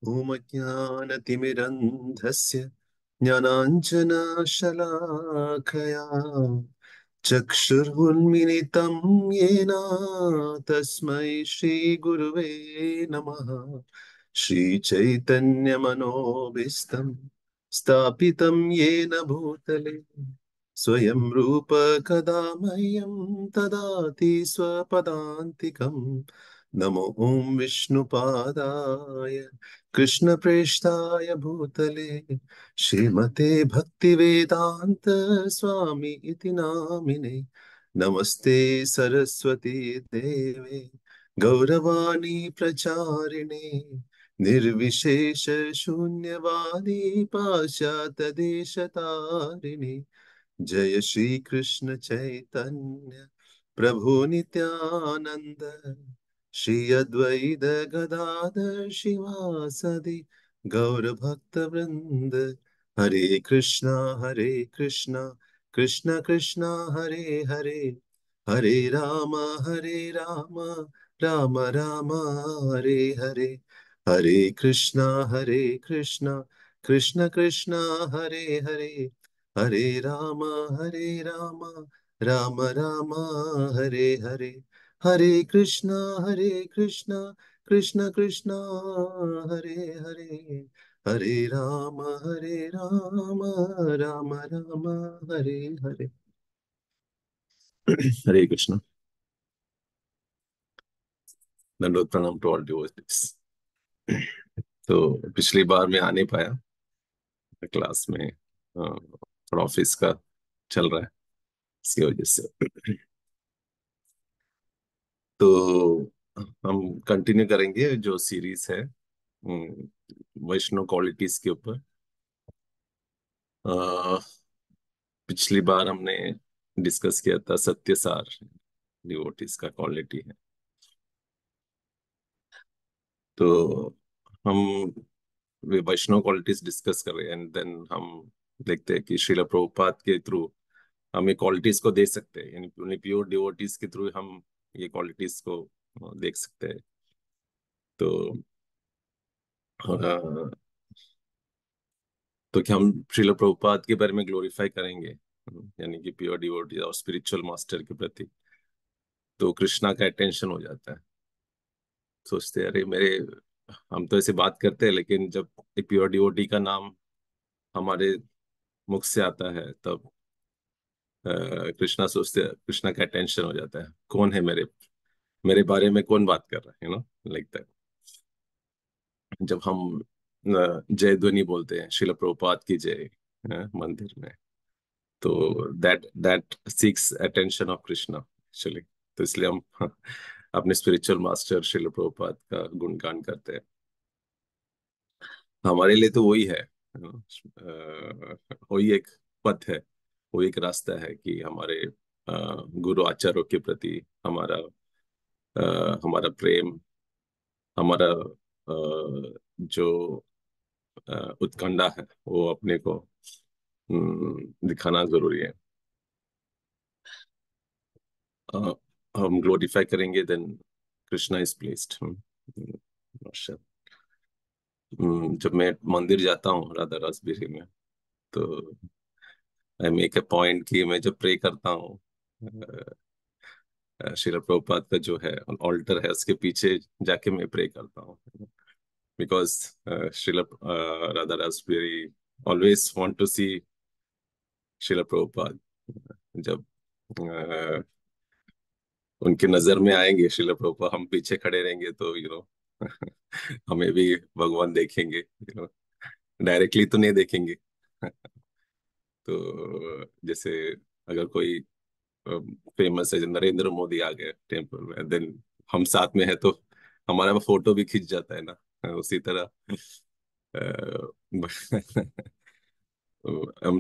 ॐ अज्ञानतिमिरन्धस्य ज्ञानाञ्जनशलाकया चक्षुरुन्मिलितं येन तस्मै श्रीगुरुवे नमः। श्रीचैतन्यमनोभीष्टं स्थापितं येन भूतले स्वयं रूप कदा मह्यं ददाति स्वपदान्तिकम्। नमो ॐ विष्णुपादाय कृष्णप्रेष्ठाय भूतले श्रीमते भक्तिवेदान्त स्वामी इति नामिने। नमस्ते सरस्वती देवे गौरवाणी प्रचारिणे निर्विशेष शून्यवादी पाश्चात्यदेशतारिणे। जय श्री कृष्ण चैतन्य प्रभु नित्यानंद श्री अद्वैत गदाधर शिवासदि गौर भक्त वृंद। हरे कृष्णा कृष्ण कृष्णा हरे हरे, हरे राम राम राम हरे हरे। हरे कृष्णा कृष्ण कृष्णा हरे हरे, हरे राम राम राम हरे हरे। हरे कृष्णा कृष्ण कृष्ण हरे हरे, हरे राम राम राम हरे हरे। हरे कृष्ण। दंडोत प्रणाम टू ऑल डिवोटीज। तो पिछली बार मैं आ नहीं पाया क्लास में, थोड़ा ऑफिस का चल रहा है, इसकी वजह से। तो हम कंटिन्यू करेंगे जो सीरीज है वैष्णव क्वालिटीज के ऊपर। अ, पिछली बार हमने डिस्कस किया था सत्यसार डिवोटीज का क्वालिटी है। तो हम वे वैष्णव क्वालिटीज डिस्कस कर रहे हैं एंड देन हम देखते हैं कि श्रीला प्रभुपाद के थ्रू हम ये क्वालिटीज को दे सकते हैं, यानी प्योर डिवोटीज के थ्रू हम ये क्वालिटीज को देख सकते हैं। तो अ, तो क्या हम श्रील प्रभुपाद के बारे में ग्लोरीफाई करेंगे, यानी कि प्योर डिवोटी और स्पिरिचुअल मास्टर के प्रति, तो कृष्णा का अटेंशन हो जाता है। सोचते हैं अरे मेरे, हम तो ऐसे बात करते हैं लेकिन जब एक प्योर डिवोटी का नाम हमारे मुख से आता है तब कृष्णा सोचते हैं, कृष्णा का अटेंशन हो जाता है, कौन है मेरे मेरे बारे में कौन बात कर रहा है, लाइक दैट। जब हम जय ध्वनि बोलते हैं शिल प्रभुपाद की जय मंदिर में, तो that seeks attention of Krishna actually. तो इसलिए हम अपने स्पिरिचुअल मास्टर शिल प्रभुपाद का गुणगान करते हैं। हमारे लिए तो वही है, वही एक पथ है, वो एक रास्ता है कि हमारे गुरु आचार्यों के प्रति हमारा हमारा प्रेम, हमारा जो उत्कंठा है वो अपने को दिखाना जरूरी है। अ, हम ग्लोरीफाई करेंगे देन कृष्णा इज प्लेस्ड। जब मैं मंदिर जाता हूँ राधा रासबेरी में, तो आई मेक ए पॉइंट कि मैं जब प्रे करता हूँ, श्रील प्रभुपाद का जो है ऑल्टर है उसके पीछे जाके मैं प्रे करता हूँ, because Srila Radha Rasbihari always want to see Srila Prabhupada. जब अ, उनके नजर में आएंगे श्रील प्रभुपाद, हम पीछे खड़े रहेंगे तो हमें भी भगवान देखेंगे, डायरेक्टली तो नहीं देखेंगे। तो जैसे अगर कोई फेमस है, नरेंद्र मोदी आ गए टेम्पल में, देन हम साथ में है तो हमारा वो फोटो भी खिंच जाता है ना, उसी तरह अ, हम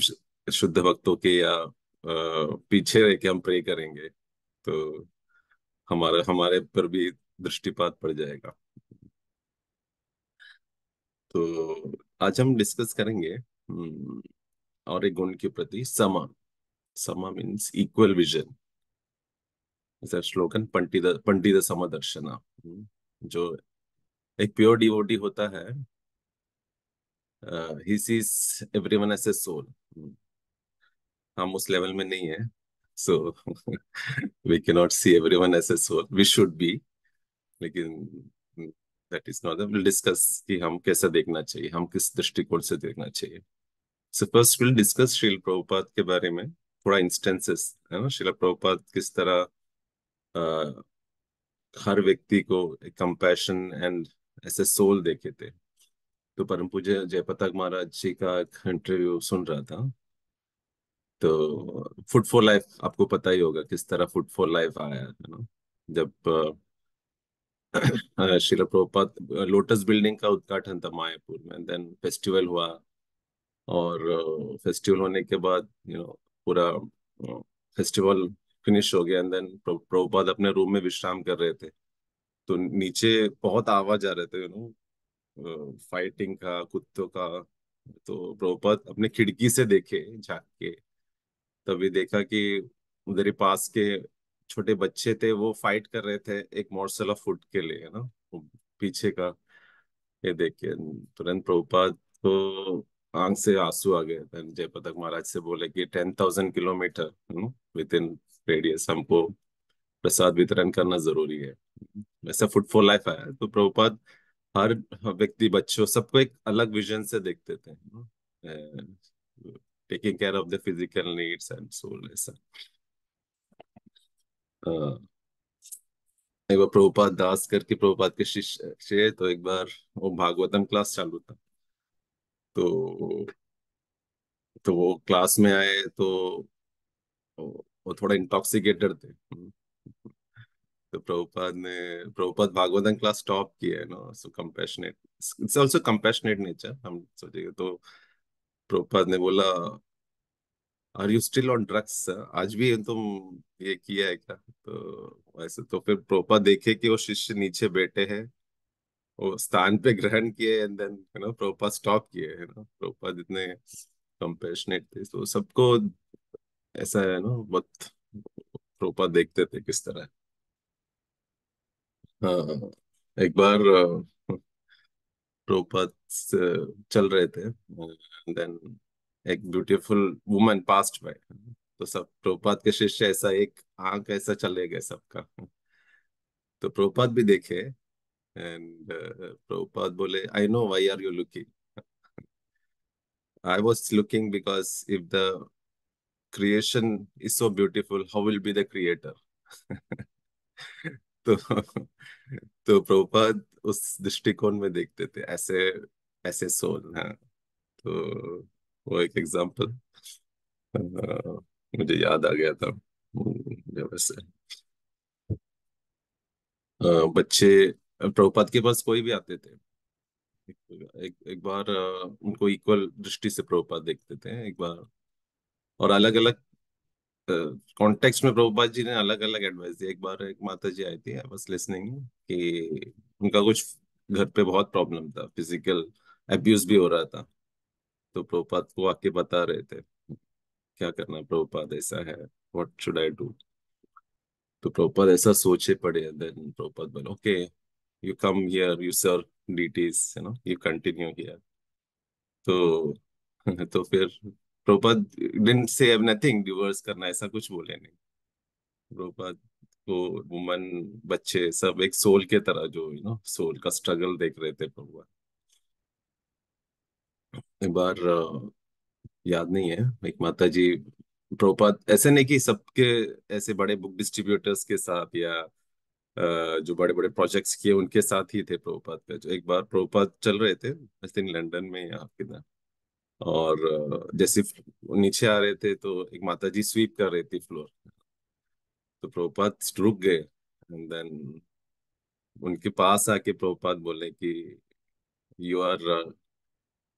शुद्ध भक्तों के या पीछे रह के हम प्रे करेंगे तो हमारा हमारे पर भी दृष्टिपात पड़ जाएगा। तो आज हम डिस्कस करेंगे और एक गुण के प्रति समा। समा मीन्स इक्वल विजन। जैसा श्लोकन पंडित पंडित समदर्शना। जो एक प्योर डिवोटी होता है he sees everyone as a soul. हम उस लेवल में नहीं है, so we can not see everyone as a soul, we should be, लेकिन that is not, will discuss कि हम कैसा देखना चाहिए, हम किस दृष्टिकोण से देखना चाहिए। So first will discuss Srila Prabhupada के बारे में, थोड़ा इंस्टेंसेस है ना, श्रील प्रभुपाद किस तरह अ, हर व्यक्ति को एक कंपैशन एंड ऐसे सोल देखे थे। तो परम पूज्य जयप्रताप महाराज जी का एक इंटरव्यू सुन रहा था, तो फूड फॉर लाइफ आपको पता ही होगा किस तरह फूड फॉर लाइफ आया है ना। जब शिला प्रभुपाद, लोटस बिल्डिंग का उद्घाटन था मायापुर में, देन फेस्टिवल हुआ, और फेस्टिवल होने के बाद पूरा फेस्टिवल फिनिश हो गया, एंड देन प्रभुपाद अपने रूम में विश्राम कर रहे थे, तो नीचे बहुत आवाज आ रहे थे फाइटिंग का, कुत्तों का। तो प्रभुपाद अपने खिड़की से देखे, झांक के, तभी देखा कि उधर ही पास के छोटे बच्चे थे, वो फाइट कर रहे थे एक मॉर्सल ऑफ फूड के लिए, है ना, वो पीछे का। ये देख के तुरंत प्रभुपाद को आंख से आंसू आ गए। Then जयपताक महाराज से बोले कि 10,000 किलोमीटर विद इन रेडियस हमको प्रसाद वितरण करना जरूरी है। वैसा फूड फॉर लाइफ आया है। तो प्रभुपाद हर व्यक्ति, बच्चों, सबको एक अलग विजन से देखते थे, taking care of the physical needs and soul, ऐसा। अ, एक बार प्रभुपाद दास करके प्रभुपाद के शिष्य थे, तो एक बार वो भागवतम क्लास चालू था, तो वो क्लास में आए, तो वो थोड़ा इंटॉक्सिकेटेड थे। तो प्रभुपाद भागवतम क्लास टॉप किया है ना, so compassionate, it's also compassionate nature, हम सोचेंगे तो। प्रभुपाद ने बोला, are you still on drugs, आज भी तुम ये किया है क्या? तो वैसे तो फिर प्रभुपाद देखे कि वो शिष्य नीचे बैठे हैं, वो स्थान पे ग्रहण किए, एंड देन प्रभुपाद स्टॉप किए, है ना। प्रभुपाद इतने कंपैशनेट थे, तो सबको ऐसा है ना, बहुत प्रभुपाद देखते थे किस तरह। हाँ, एक बार प्रभुपाद चल रहे थे, देन एक ब्यूटीफुल वुमन पास्ट बाय, तो सब प्रभुपाद के शिष्य ऐसा एक आंख ऐसा चले गए सबका, तो प्रभुपाद भी देखे, एंड प्रभुपाद बोले, I know why are you looking, I was looking because if the creation is so beautiful, how will be the creator. तो प्रभुपाद उस दृष्टिकोण में देखते थे, ऐसे ऐसे सोल, हाँ। तो वो एक एग्जांपल मुझे याद आ गया था। जब ऐसे बच्चे प्रभुपाद के पास कोई भी आते थे, एक बार उनको इक्वल दृष्टि से प्रभुपाद देखते थे एक बार, और अलग अलग कॉन्टेक्स्ट में प्रभुपाद जी ने अलग अलग एडवाइस दिया। एक बार एक माता जी आई थी, आई वाज लिसनिंग, कि उनका कुछ घर पे बहुत प्रॉब्लम था, फिजिकल अब्यूज भी हो रहा था, तो प्रभुपाद को आके बता रहे थे क्या करना प्रभुपाद, ऐसा है, व्हाट शुड आई डू। तो प्रभुपाद ऐसा सोचे पड़े, देन प्रभुपाद बोले, okay, you come here, you serve deities, you continue here. तो तो फिर Prabhupada didn't say nothing, divorce करना ऐसा कुछ बोले नहीं। प्रभुपाद को वुमन, बच्चे, सब एक सोल के तरह, जो सोल का स्ट्रगल देख रहे थे प्रभुपाद। एक बार याद नहीं है, एक माता जी, प्रभुपाद ऐसे नहीं कि सबके ऐसे बड़े बुक डिस्ट्रीब्यूटर्स के साथ, या जो बड़े बड़े प्रोजेक्ट्स किए उनके साथ ही थे प्रभुपाद का। जो एक बार प्रभुपाद चल रहे थे आई थिंक लंदन में या किधर, और जैसे नीचे आ रहे थे, तो एक माता जी स्वीप कर रही थी फ्लोर, तो प्रभुपाद रुक गए, एंड देन उनके पास आके प्रभुपाद बोले कि you are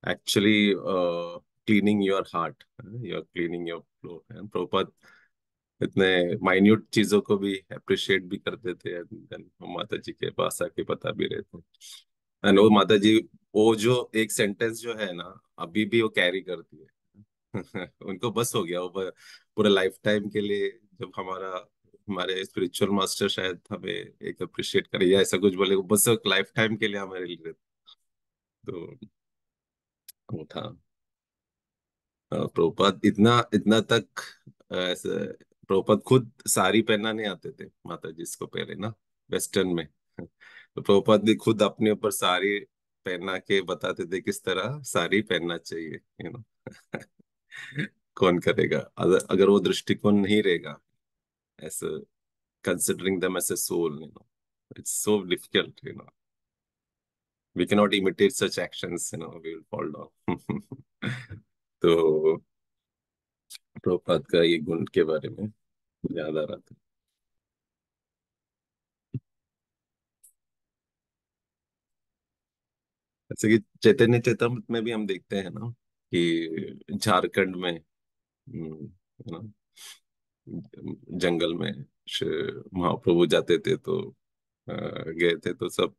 actually cleaning your heart, you are cleaning your floor. Prabhupada इतने माइन्यूट चीजों को भी अप्रिशिएट भी करते थे, and then वो माता जी के पास आके बता भी रहे थे। एंड वो माता जी, वो जो एक सेंटेंस जो है ना, अभी भी वो कैरी करती है। उनको बस हो गया, वो पूरा लाइफ टाइम के लिए, जब हमारे स्पिरिचुअल मास्टर शायद हमें एक अप्रिशिएट करे या ऐसा कुछ बोले, वो बस लाइफ टाइम के लिए हमारे लिए। तो वो था। प्रभुपाद इतना इतना तक ऐसे, प्रभुपाद खुद साड़ी पहनना नहीं आते थे माता जी इसको पहले ना, वेस्टर्न में। तो प्रभुपाद भी खुद अपने ऊपर साड़ी पहना के बताते थे किस तरह साड़ी पहनना चाहिए, कौन करेगा अगर अगर वो दृष्टिकोण नहीं रहेगा, ऐसे considering them as a soul, it's so difficult, we cannot imitate such actions, we will fall down. तो प्रभुपाद का ये गुण के बारे में याद आ रहा था। जैसे कि चैतन्य चेतामृत में भी हम देखते हैं ना कि झारखंड में, है ना, जंगल में महाप्रभु जाते थे तो गए थे तो सब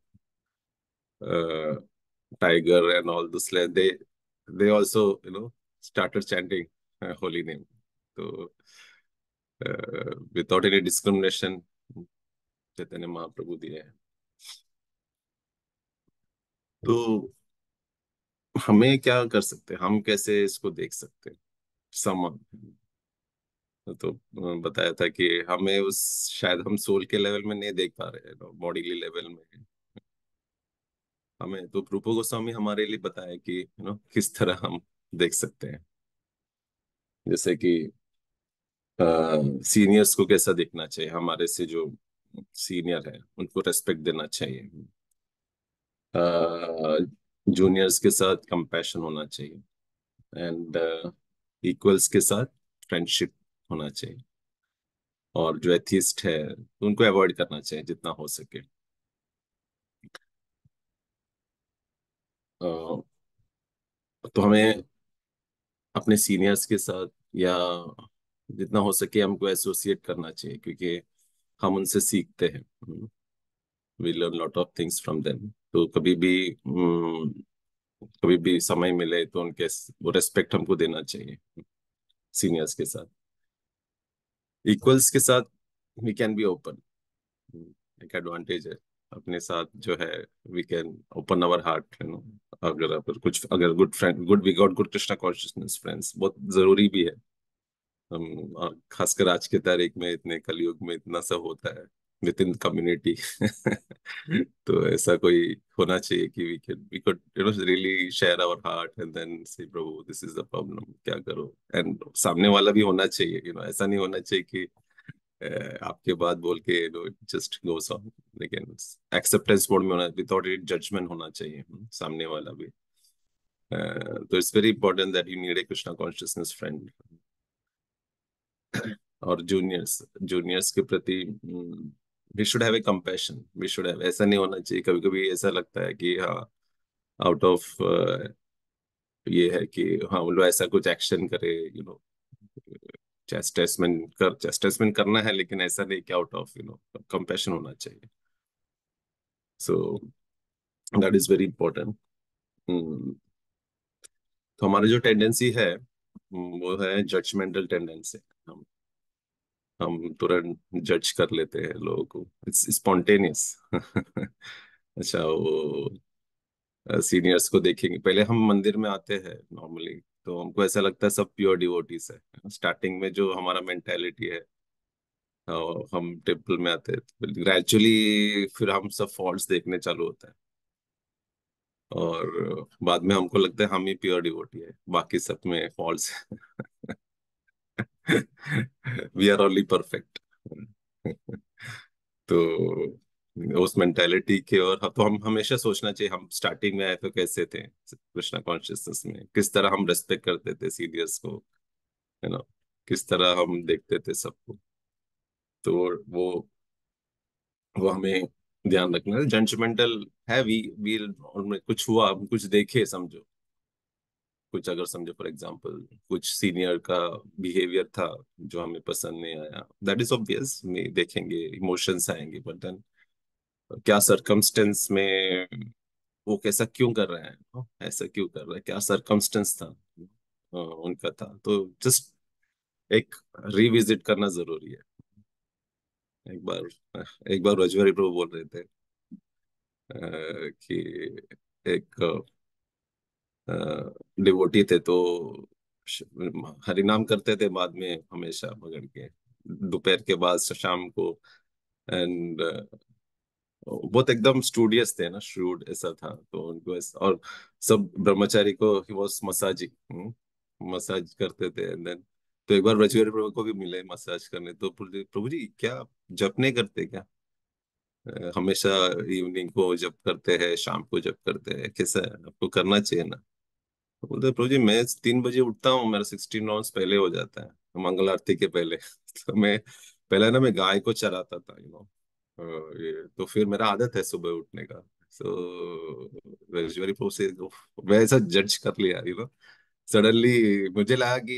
tiger and all this they also started chanting holy name, तो without any discrimination Chaitanya Mahaprabhu दिए हैं। तो हमें क्या कर सकते हैं, हम कैसे इसको देख सकते हैं सम, तो बताया था कि हमें उस, शायद हम सोल के लेवल में नहीं देख पा रहे हैं, बॉडीली लेवल में हमें, तो रूपो गोस्वामी हमारे लिए बताया कि किस तरह हम देख सकते हैं। जैसे कि सीनियर्स को कैसा देखना चाहिए, हमारे से जो सीनियर है उनको रेस्पेक्ट देना चाहिए, जूनियर्स के साथ कंपैशन होना चाहिए, एंड इक्वल्स के साथ फ्रेंडशिप होना चाहिए, और जो एथिस्ट है उनको अवॉइड करना चाहिए जितना हो सके। अ, तो हमें अपने सीनियर्स के साथ या जितना हो सके हमको एसोसिएट करना चाहिए, क्योंकि हम उनसे सीखते हैं, we learn lot of things from them. तो कभी भी समय मिले तो उनके वो रेस्पेक्ट हमको देना चाहिए सीनियर्स के साथ। इक्वल्स के साथ वी कैन बी ओपन, एक एडवांटेज है अपने साथ जो है, we can open our heart, अगर good friend, good we got good Krishna consciousness friends बहुत जरूरी भी है। हम, और खासकर आज के तारीख में इतने कलयुग में इतना सब होता है विद इन कम्युनिटी। तो ऐसा कोई होना चाहिए कि we could really share our heart and then say Prabhu this is the problem, क्या करो, एंड सामने वाला भी होना चाहिए, ऐसा नहीं होना चाहिए कि आपके बात बोल के जस्ट गोस ऑन, लेकिन एक्सेप्टेंस मोड में होना, विदाउट एनी जजमेंट होना चाहिए, सामने वाला भी। तो it's very important that you need a Krishna consciousness friend. और जूनियर्स जूनियर्स के प्रति we should have a compassion, we should have, ऐसा नहीं होना चाहिए, कभी कभी ऐसा लगता है कि हाँ आउट ऑफ ये है कि हाँ वो लोग ऐसा कुछ एक्शन करे, चेस्टेसमेंट करना है, लेकिन ऐसा नहीं कि आउट ऑफ कंपैशन होना चाहिए। So that is very important. तो हमारी जो टेंडेंसी है वो है जजमेंटल टेंडेंसी, हम हम तुरंत जज कर लेते हैं लोगों को, इट्स स्पॉन्टेनियस। अच्छा, वो सीनियर्स को देखेंगे, पहले हम मंदिर में आते हैं नॉर्मली तो हमको ऐसा लगता है सब प्योर डिवोटीज है, स्टार्टिंग में जो हमारा मेंटेलिटी है, और हम टेम्पल में आते हैं तो ग्रेजुअली फिर हम सब फॉल्ट्स देखने चालू होता है, और बाद में हमको लगता है हम ही प्योर डिवोटी है, बाकी सब में faults. We are only perfect. तो उस मेंटालिटी के, और तो हम हमेशा सोचना चाहिए हम स्टार्टिंग में आए तो कैसे थे कृष्णा कॉन्शियसनेस में, किस तरह हम रेस्पेक्ट करते थे सीनियर्स को, है ना, किस तरह हम देखते थे सबको। तो वो हमें ध्यान रखना है, जजमेंटल है वी और कुछ हुआ, हम कुछ देखे समझो, कुछ अगर समझो फॉर एग्जांपल कुछ सीनियर का बिहेवियर था जो हमें पसंद नहीं आया, दैट इज ऑब्वियस, में देखेंगे इमोशंस आएंगे, बट देन क्या सरकमस्टेंस में वो कैसा क्यों कर रहे हैं, ऐसा क्यों कर रहे हैं, क्या सरकमस्टेंस था उनका था, तो जस्ट एक रिविजिट करना जरूरी है। एक बार एक बार रजवारी प्रभु बोल रहे थे कि एक डिवोटी थे, तो श- हरि नाम करते थे बाद में हमेशा पकड़ के, दोपहर के बाद शाम को। एंड बहुत एकदम स्टूडियस थे ना, श्रूड ऐसा था, तो उनको और सब ब्रह्मचारी को ही वॉज मसाजिंग, मसाज करते थे। एंड देन तो एक बार ब्रजबिहारी प्रभु को भी मिले मसाज करने, तो प्रभु जी क्या जप नहीं करते क्या? हमेशा इवनिंग को जप करते हैं, शाम को जप करते हैं, कैसा है, आपको करना चाहिए ना। तो बोलते प्रभु जी मैं 3 बजे उठता हूँ, मेरा 16 राउंड्स पहले हो जाता है मंगल आरती के पहले। तो मैं पहले ना मैं गाय को चराता था, ये तो फिर मेरा आदत है सुबह उठने का। सो वेरी प्रभु से मैं ऐसा जज कर लिया, सडनली मुझे लगा कि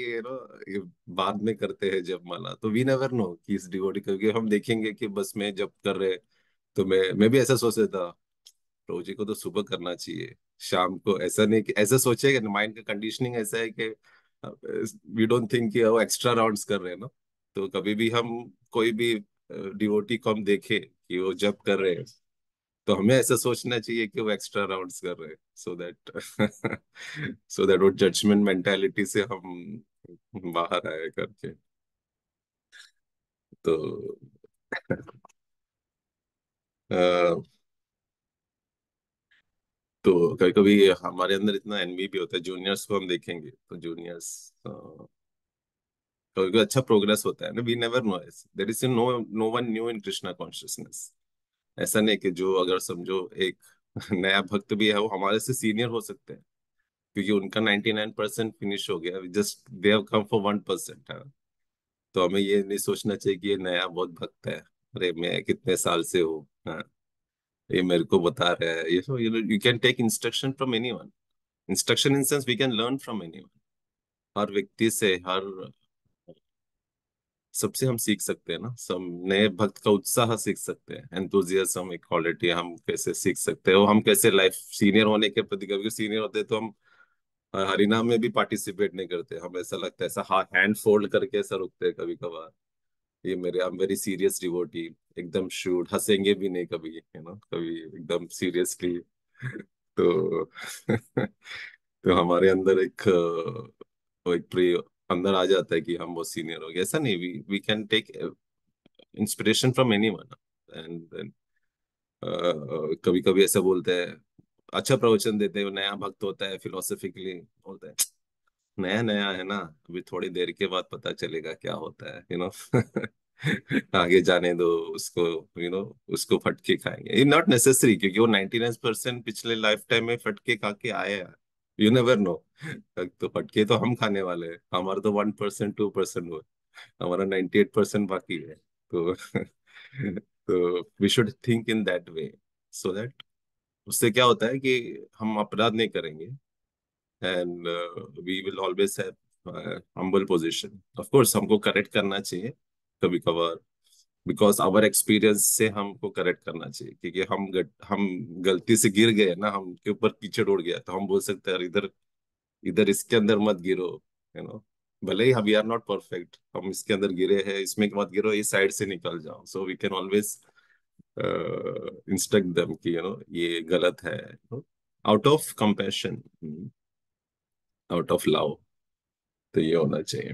ये बाद में करते हैं जब माला, तो वी नेवर नो कि इस डिवोटी, क्योंकि हम देखेंगे कि बस में जब कर रहे, तो मैं भी ऐसा सोच रहा था प्रभु जी को तो सुबह करना चाहिए, शाम को ऐसा नहीं, कि ऐसा सोचे कि माइंड का कंडीशनिंग ऐसा है कि वी डोंट थिंक कि वो एक्स्ट्रा राउंड्स कर रहे हैं ना। तो कभी भी हम कोई भी डिवोटी को हम देखे कि वो जब कर रहे हैं, तो हमें ऐसा सोचना चाहिए कि वो एक्स्ट्रा राउंड्स कर रहे हैं, सो दैट सो दैट वो जजमेंट मेंटालिटी से हम बाहर आए करके। तो अ, तो कभी कभी हमारे अंदर इतना एनवी भी होता है, जूनियर्स को हम देखेंगे तो जूनियर्स कभी कभी अच्छा प्रोग्रेस होता है ना, we never know, there is no no one new in Krishna consciousness. ऐसा नहीं कि जो अगर समझो एक नया भक्त भी है वो हमारे से सीनियर हो सकते हैं, क्योंकि उनका 99% फिनिश हो गया, just they have come for 1%। तो हमें ये नहीं सोचना चाहिए कि ये नया बहुत भक्त है, अरे मैं कितने साल से हूँ, हाँ, ये मेरे को बता रहा है, ये so you can take instruction from anyone. Instruction in sense we can learn from anyone. हर व्यक्ति से, हर सबसे हम सीख सकते हैं ना, सब नए भक्त का उत्साह सीख सकते हैं, एंथुजियाज्म एक क्वालिटी हम कैसे सीख सकते हैं, और हम कैसे लाइफ सीनियर होने के प्रति, कभी सीनियर होते हैं तो हम हरिनाम में भी पार्टिसिपेट नहीं करते, हम ऐसा लगता है ऐसा हैंड फोल्ड करके ऐसा रुकते हैं कभी कभार, ये मेरे I am very serious devotee, एकदम शूट हंसेंगे भी नहीं कभी, कभी एकदम सीरियसली। तो तो हमारे अंदर वो एक अंदर आ जाता है कि हम वो सीनियर हो गए, ऐसा नहीं, we can take inspiration from anyone. And कभी कभी ऐसा बोलते हैं, अच्छा प्रवचन देते हैं, नया भक्त होता है फिलोसफिकली बोलते हैं, नया नया है ना, अभी थोड़ी देर के बाद पता चलेगा क्या होता है, आगे जाने दो उसको, उसको फटके खाएंगे, ये नॉट नेसेसरी, क्योंकि वो 99% पिछले लाइफ टाइम में फटके खा के आए हैं, यू नेवर नो। तो फटके तो हम खाने वाले हैं, हमारा तो 1% 2% हुआ, हमारा 98% बाकी है। तो तो we should think in that way, so that उससे क्या होता है कि हम अपराध नहीं करेंगे, and we will always have humble position. Of course हमको करेक्ट करना चाहिए कभी कभार, बिकॉज आवर एक्सपीरियंस से हमको करेक्ट करना चाहिए, क्योंकि हम गलती से गिर गए ना, हमके ऊपर कीचड़ उड़ गया, तो हम बोल सकते हैं "अरे, इधर इधर इसके अंदर मत गिरो, भले ही हम वी आर नॉट परफेक्ट, हम इसके अंदर गिरे हैं, इसमें मत गिरो, इस साइड से निकल जाओ, so we can always instruct them कि ये गलत है, out of compassion, out of love. तो ये होना चाहिए।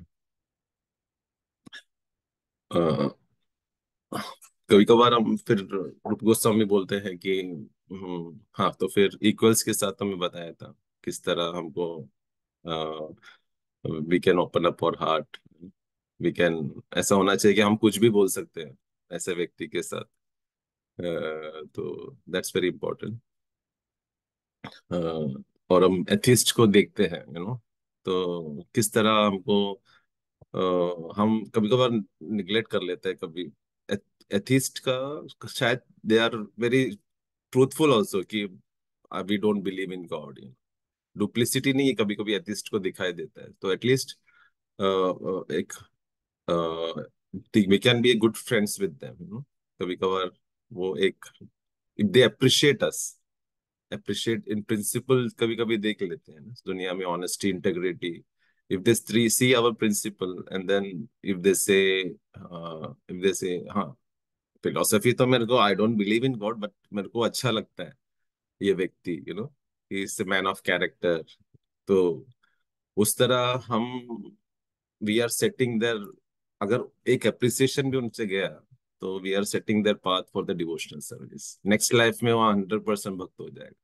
कभी कभार हम फिर रूप गोस्वामी बोलते हैं कि हाँ, तो फिर इक्वल्स के साथ हमें बताया था किस तरह हमको वी कैन ओपन अप और हार्ट, वी कैन, ऐसा होना चाहिए कि हम कुछ भी बोल सकते हैं ऐसे व्यक्ति के साथ। तो दैट्स वेरी इंपॉर्टेंट। और हम एथिस्ट को देखते हैं, तो किस तरह हमको हम कभी कभार निग्लेक्ट कर लेते हैं कभी एथिस्ट का, शायद they are very truthful also कि we don't believe in God, duplicity नहीं कभी कभी एथिस्ट को दिखाई देता है, तो एटलीस्ट एक we can be a good friends with them, कभी कभार वो एक, if they appreciate us, appreciate in principle कभी कभी देख लेते हैं ना दुनिया में, honesty integrity, if they see our principle, and then if they say हाँ, फिलोसफी तो मेरे को, I don't believe in God, but मेरे को अच्छा लगता है ये व्यक्ति, he is man of character, तो उस तरह हम वी आर सेटिंग देयर, अगर एक अप्रिसिएशन भी उनसे गया तो we are setting their path for the devotional service. Next life में वो 100% भक्त हो जाएगा,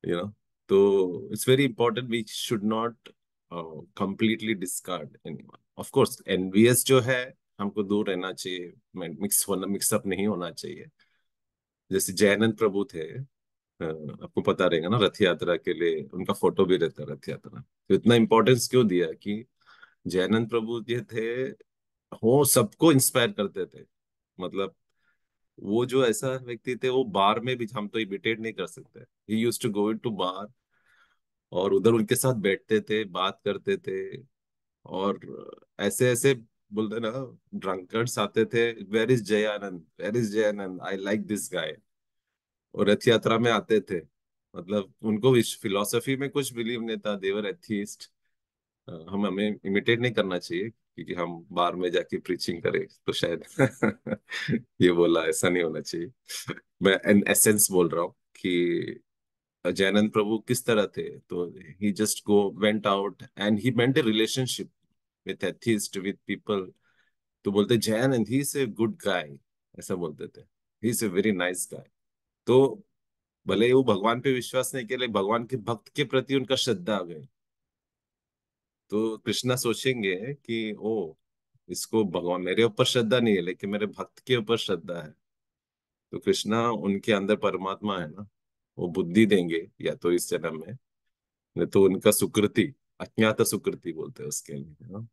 यू नो। तो it's very important, we should not completely discard anyone. Of course एनवीएस जो है हमको दूर रहना चाहिए, मिक्सअप नहीं होना चाहिए। जैसे जैनंद प्रभु थे, आपको पता रहेगा ना, रथ यात्रा के लिए उनका फोटो भी रहता है रथ यात्रा। तो इतना इंपॉर्टेंस क्यों दिया कि जैनंद प्रभु ये थे, वो सबको इंस्पायर करते थे। मतलब वो जो ऐसा व्यक्ति थे, वो बार में भी हम तो इमिटेट नहीं कर सकते। ही यूज टू गो टू बार और उधर उनके साथ बैठते थे, बात करते थे। और ऐसे ऐसे बोलते ना, ड्रंकर्ड्स आते थे, where is Jayanand, where is Jayanand, I like this guy. और रथ यात्रा में आते थे। मतलब उनको इस फिलोसफी में कुछ बिलीव नहीं था, देवर एथीस्ट। हम हमें इमिटेट नहीं करना चाहिए, क्योंकि हम बार में जाके प्रीचिंग करें तो शायद ये बोला, ऐसा नहीं होना चाहिए। मैं इन एसेंस बोल रहा हूँ कि जैनंद प्रभु किस तरह थे। तो he just go went out and he meant a relationship with atheist, with people. तो बोलते जैनंद he is a good guy, ऐसा बोलते थे, he is a very nice guy. तो भले ही वो भगवान पे विश्वास नहीं किया, लेकिन भगवान के भक्त के प्रति उनका श्रद्धा आ गई। तो कृष्णा सोचेंगे कि ओ, इसको भगवान मेरे ऊपर श्रद्धा नहीं है, लेकिन मेरे भक्त के ऊपर श्रद्धा है। तो कृष्णा उनके अंदर परमात्मा है ना, वो बुद्धि देंगे या तो इस जन्म में, नहीं तो उनका सुकृति, अज्ञात सुकृति बोलते हैं उसके लिए, है ना।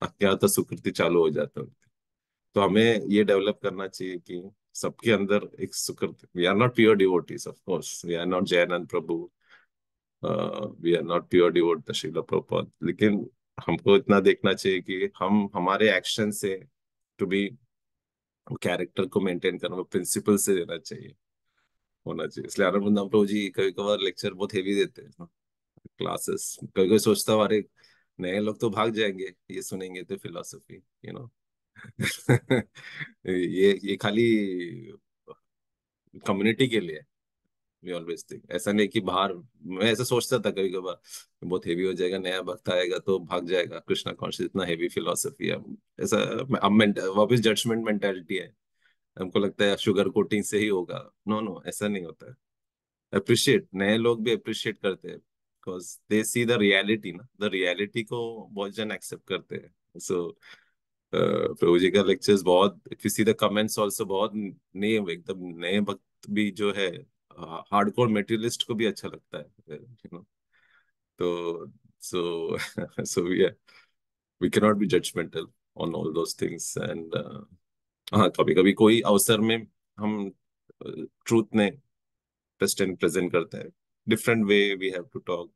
अज्ञात सुकृति चालू हो जाता है उनका। तो हमें ये डेवलप करना चाहिए कि सबके अंदर एक सुकृति। We are not pure devotees, of course we are not Jayananda Prabhu, we are not pure devotee Shrila Prabhupada, लेकिन हमको इतना देखना चाहिए कि हम हमारे एक्शन से टू बी कैरेक्टर को मेंटेन करना, प्रिंसिपल से देना चाहिए, होना चाहिए। इसलिए आनंद प्रभु जी कभी कभार लेक्चर बहुत हेवी देते हैं, क्लासेस। कभी कभी सोचता हूँ, अरे नए लोग तो भाग जाएंगे ये सुनेंगे तो फिलोसफी, यू नो। ये खाली कम्युनिटी के लिए। वी ऑलवेज थिंक, ऐसा नहीं कि बाहर। मैं ऐसा सोचता था कभी कभार, बहुत हेवी हो जाएगा, नया भक्त आएगा तो भाग जाएगा कृष्णा कॉन्शियस, इतना हेवी फिलोसफी है। ऐसा अब वापस जजमेंट मेंटेलिटी है। हमको लगता है शुगर कोटिंग से ही होगा। नो नो, ऐसा नहीं होता है। अप्रिशिएट, नए लोग भी अप्रिशिएट करते हैं, because they see the reality ना, द रियलिटी को बहुत जन एक्सेप्ट करते हैं। सो प्रभु जी का लेक्चर्स बहुत, if you see the comments also, बहुत नए, एकदम नए भक्त भी जो है, हार्डकोर मेटेरियलिस्ट को भी अच्छा लगता है, यू नो। तो so so we can not be judgemental on all those things. And हाँ, कभी कभी कोई अवसर में हम ट्रूथ ने प्रेजेंट करते हैं, different way we have to talk.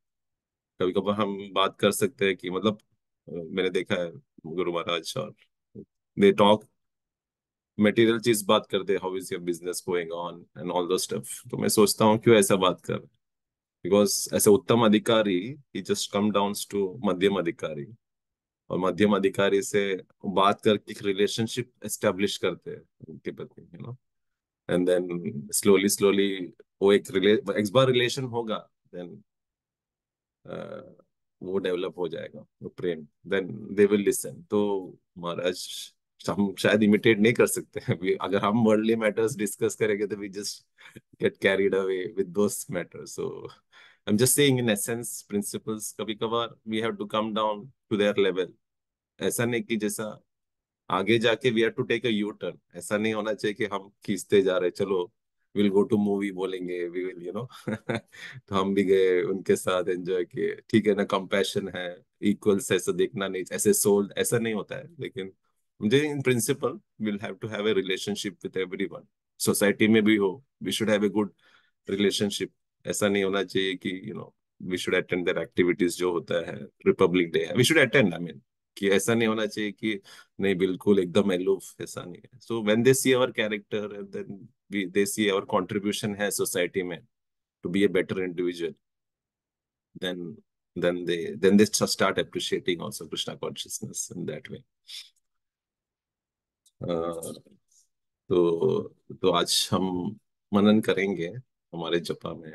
कभी कभार हम बात कर सकते हैं कि मतलब, मैंने देखा है गुरु महाराज और दे टॉक मटेरियल चीज बात करते हैं, how is your business going on and all दो स्टफ। तो मैं सोचता हूँ क्यों ऐसा बात कर, बिकॉज ऐसे उत्तम अधिकारी ही जस्ट कम डाउन टू मध्यम अधिकारी, और मध्यम अधिकारी से बात करके एक रिलेशनशिप एस्टेब्लिश करते हैं उनके प्रति, you know. And then slowly slowly वो एक बार रिलेशन होगा, देन वो डेवलप हो जाएगा, वो प्रेम, देन दे विल लिसन। तो महाराज, हम शायद इमिटेट नहीं कर सकते हैं। अगर हम वर्ल्डली मैटर्स डिस्कस करेंगे तो we just get carried away with those matters. So I am just saying in essence principles, कभी कभार we have to come down to their level. ऐसा नहीं कि जैसा आगे जाके we have to take a U turn, ऐसा नहीं होना चाहिए कि हम खींचते जा रहे, चलो विल गो टू मूवी बोलेंगे, वी विल, यू नो। तो हम भी गए उनके साथ, एंजॉय किए, ठीक है ना, कंपैशन है, इक्वल्स, ऐसा देखना नहीं, ऐसे सोल्ड, ऐसा नहीं होता है। लेकिन मुझे in principle will have to have a relationship with everyone. Society में भी हो, we should have a good relationship. ऐसा नहीं होना चाहिए कि you know we should attend their activities, जो होता है रिपब्लिक डे है we should attend, I mean, कि ऐसा नहीं होना चाहिए कि नहीं बिल्कुल एकदम एलूफ, ऐसा नहीं है। So when they see our character and then they see our contribution है सोसाइटी में to be a better individual, then then they start appreciating also Krishna consciousness in that way. तो आज हम मनन करेंगे हमारे जपा में।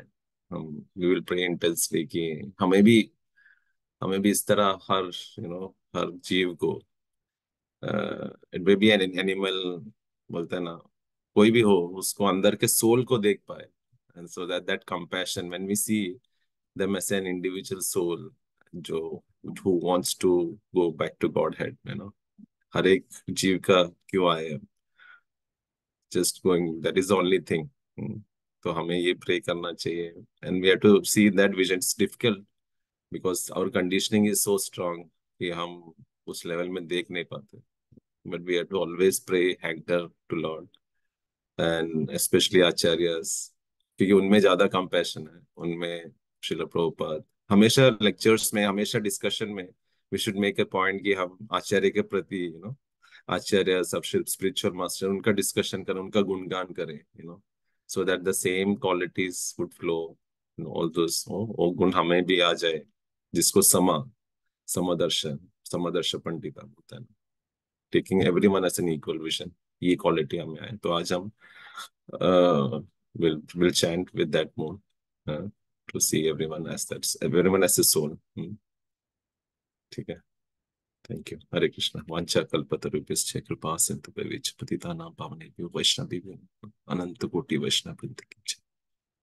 हम वी विल प्रे इंटेंसली कि हमें भी हमें भी इस तरह हर हर जीव को, it may be an animal, बोलते हैं ना, कोई भी हो, उसको अंदर के सोल को देख पाए, and so that that compassion when we see them as an individual soul, जो who wants to go back to Godhead, हर एक जीव का क्यों आए, just going, that is the only thing. तो हमें ये प्रे करना चाहिए, and we have to see that vision. It's difficult because our conditioning is so strong कि हम उस लेवल में देख नहीं पाते, but we have to always pray anchor to Lord and especially acharyas, क्योंकि उनमें ज्यादा कंपैशन है, उनमें श्रील प्रभुपाद हमेशा लेक्चर्स में, हमेशा डिस्कशन में we should make a point कि हम आचार्य के प्रति, आचार्य सब स्पिरिचुअल मास्टर, उनका डिस्कशन करें, उनका गुणगान करें, so that the same qualities would flow, all those, वो गुण हमें भी आ जाए, जिसको समदर्शन, समदर्श पंडिता बोलता है, taking everyone as an equal vision, ये क्वालिटी हमें आए, तो आज हम will chant with that mood, uh, to see everyone as a soul. ठीक है, थैंक यू। हरे कृष्णा। वांछा कल्पतरुभ्यश्च कृपा सिंधुभ्यश्च पतितानां पावनेभ्यो वैष्णवेभ्यो अनंत कोटि वैष्णव वृंद की जय।